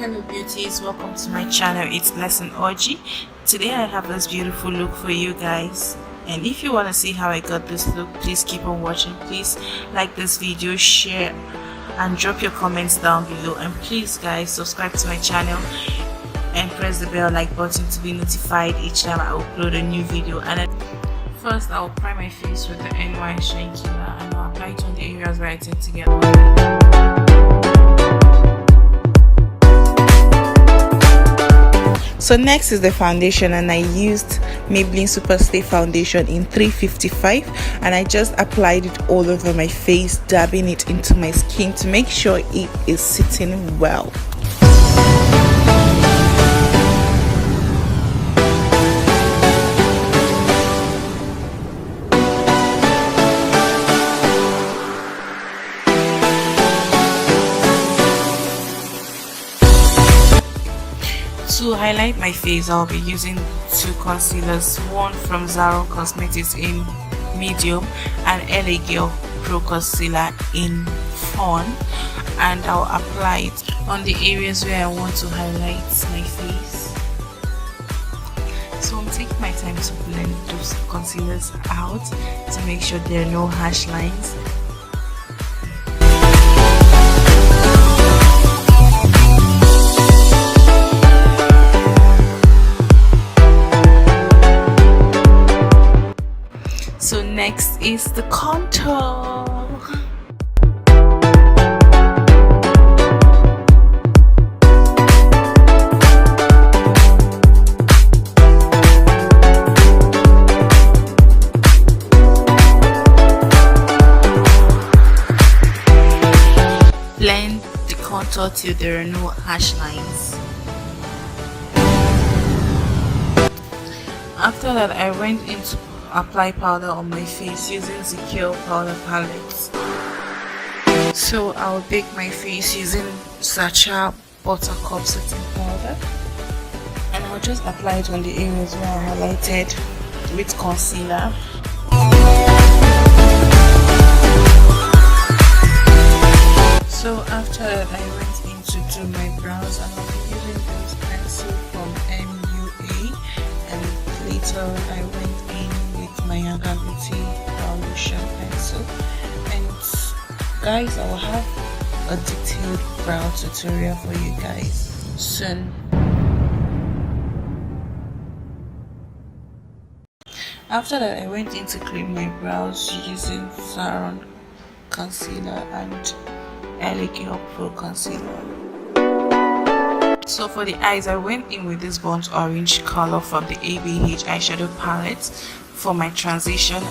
Hello beauties, welcome to my channel. It's Lesson Orgy. Today I have this beautiful look for you guys, and if you want to see how I got this look, please keep on watching. Please like this video, share and drop your comments down below, and please guys subscribe to my channel and press the bell like button to be notified each time I upload a new video. And first I'll prime my face with the NY Shine Killer and I'll apply it on the areas where I tend to get oily. So next is the foundation, and I used Maybelline Super Stay foundation in 355, and I just applied it all over my face, dabbing it into my skin to make sure it is sitting well. To highlight my face, I'll be using two concealers, one from Zaron Cosmetics in medium and LA Girl Pro Concealer in fawn, and I'll apply it on the areas where I want to highlight my face. So I'm taking my time to blend those concealers out to make sure there are no harsh lines. So next is the contour. Blend the contour till there are no harsh lines. After that, I went into apply powder on my face using Zikel powder palette. So I'll bake my face using Sacha buttercup setting powder, and I'll just apply it on the areas where I highlighted with concealer. So after that, I went in to do my brows, and I'll be using this pencil from MUA, and later I went in with my yangabeauty-brownie pencil. And guys, I will have a detailed brow tutorial for you guys soon. After that, I went in to clean my brows using Zaron concealer and LA Girl Pro concealer. So for the eyes, I went in with this burnt orange color from the ABH eyeshadow palette for my transition.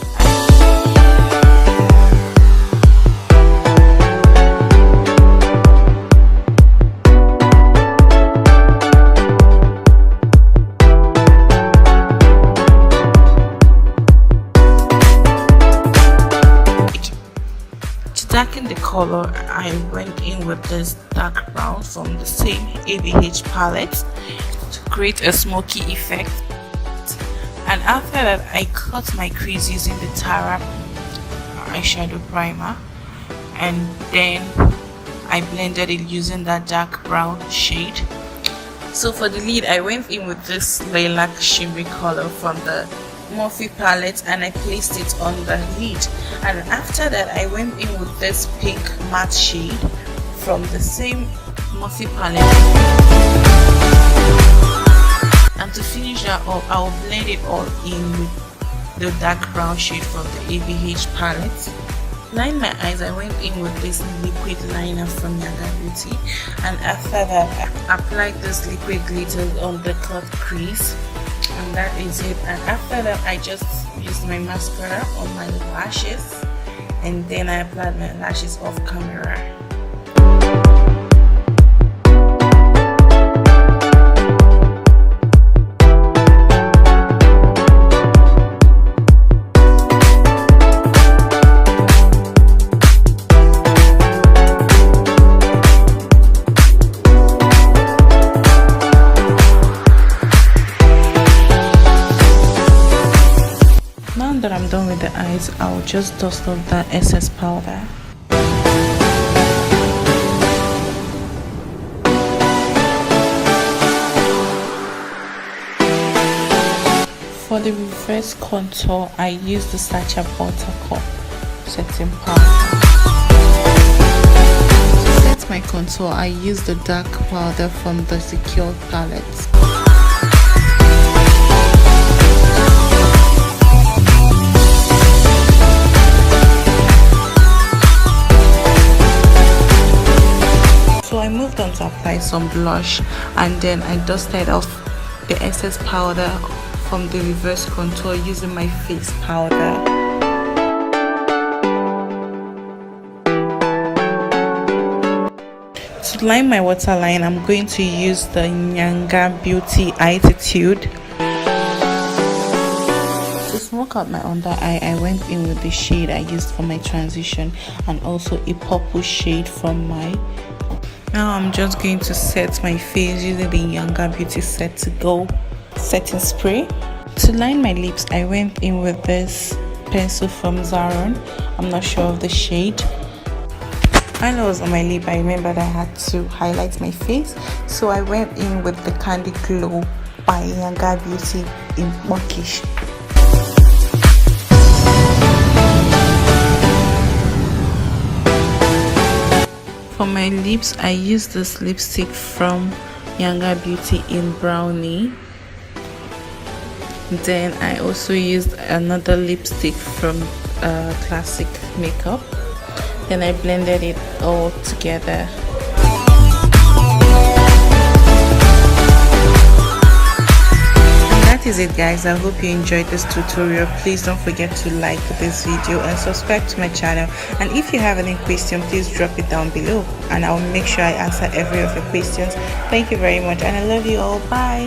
To darken the color, I went in with this dark brown from the same ABH palette to create a smoky effect. And after that, I cut my crease using the Tara eyeshadow primer, and then I blended it using that dark brown shade. So for the lid, I went in with this lilac shimmery color from the Morphe palette, and I placed it on the lid. And after that, I went in with this pink matte shade from the same Morphe palette. And to finish that up, I'll blend it all in with the dark brown shade from the ABH palette. Line my eyes, I went in with this liquid liner from Yangabeauty, and after that, I applied this liquid glitter on the cut crease, and that is it. And after that, I just used my mascara on my lashes, and then I applied my lashes off camera. That I'm done with the eyes, I'll just dust off that excess powder. For the reverse contour, I use the Sacha buttercup setting powder. To set my contour, I use the dark powder from the Zikel palette. So I moved on to apply some blush, and then I dusted off the excess powder from the reverse contour using my face powder. To line my waterline, I'm going to use the yangabeauty-brownie. To smoke out my under eye, I went in with the shade I used for my transition and also a purple shade from my. Now I'm just going to set my face using the yangabeauty Set to Go setting spray. To line my lips, I went in with this pencil from Zaron. I'm not sure of the shade. While I was on my lip, I remembered I had to highlight my face, so I went in with the Candy Glow by yangabeauty-kporkish. For my lips, I used this lipstick from yangabeauty-brownie. Then I also used another lipstick from Classic Makeup. Then I blended it all together. That is it, guys. I hope you enjoyed this tutorial. Please don't forget to like this video and subscribe to my channel, and if you have any question, please drop it down below and I'll make sure I answer every of your questions. Thank you very much, and I love you all. Bye.